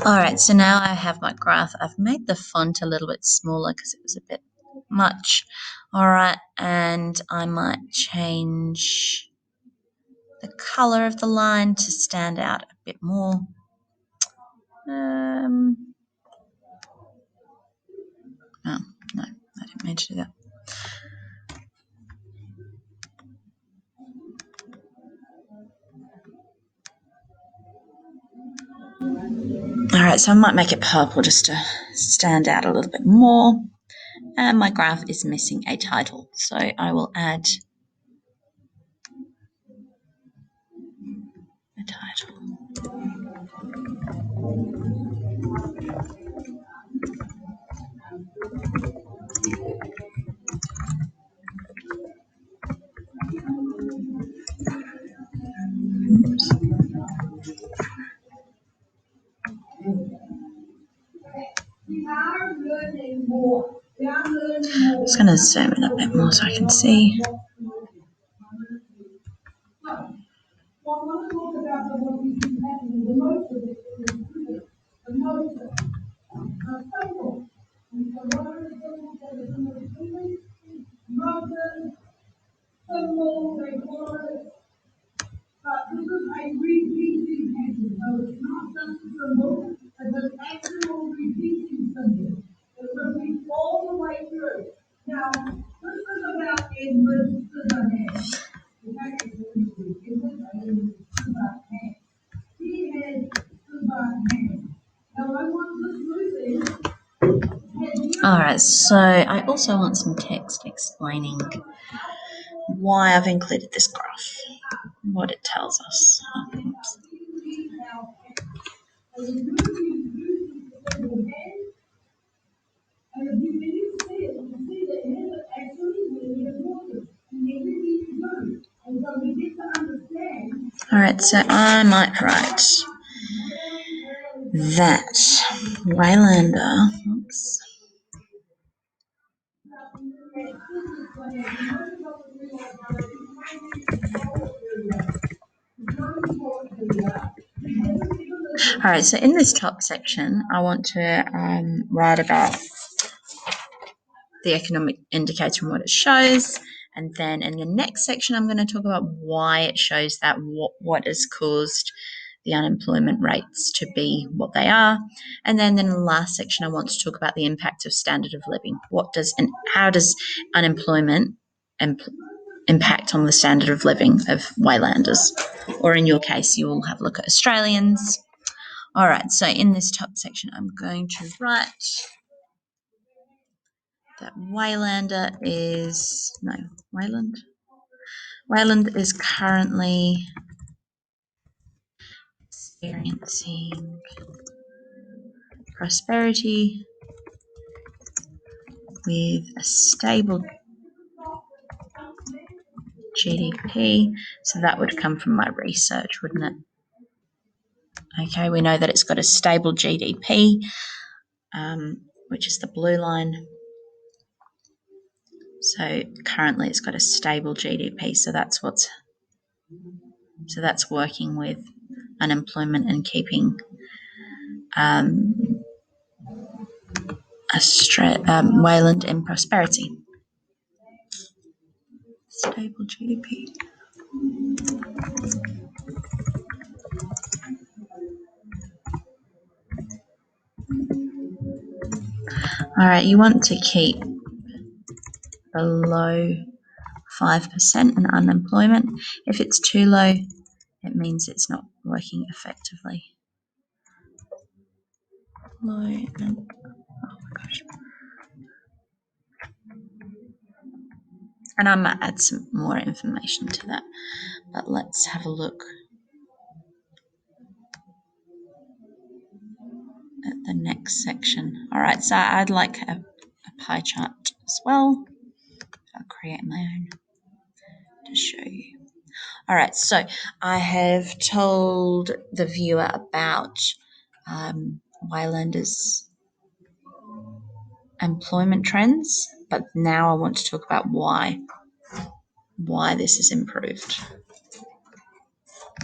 All right, so now I have my graph. I've made the font a little bit smaller because it was a bit much. All right, and I might change the color of the line to stand out a bit more. Oh, no, I didn't mean to do that. All right, so I might make it purple just to stand out a little bit more. And my graph is missing a title, so I will add a title. I'm just going to zoom in a bit more so I can see. All right, so I also want some text explaining why I've included this graph, what it tells us. Oops. All right, so I might write that Waylander, oops, all right, so in this top section, I want to write about the economic indicator and what it shows. And then in the next section, I'm going to talk about why it shows that, what has caused the unemployment rates to be what they are. And then in the last section, I want to talk about the impact of standard of living. How does unemployment impact on the standard of living of Waylanders? Or in your case, you will have a look at Australians. All right, so in this top section, I'm going to write that Wayland is currently experiencing prosperity with a stable GDP. So that would come from my research, wouldn't it? Okay, we know that it's got a stable GDP, which is the blue line. So currently it's got a stable GDP. So that's working with unemployment and keeping Wayland in prosperity. Stable GDP. All right, you want to keep below 5% in unemployment. If it's too low, it means it's not working effectively. Low and, oh my gosh. And I might add some more information to that, but let's have a look at the next section. All right, so I'd like a pie chart as well. I'll create my own to show you. All right, so I have told the viewer about Waylanders' employment trends, but now I want to talk about why this has improved.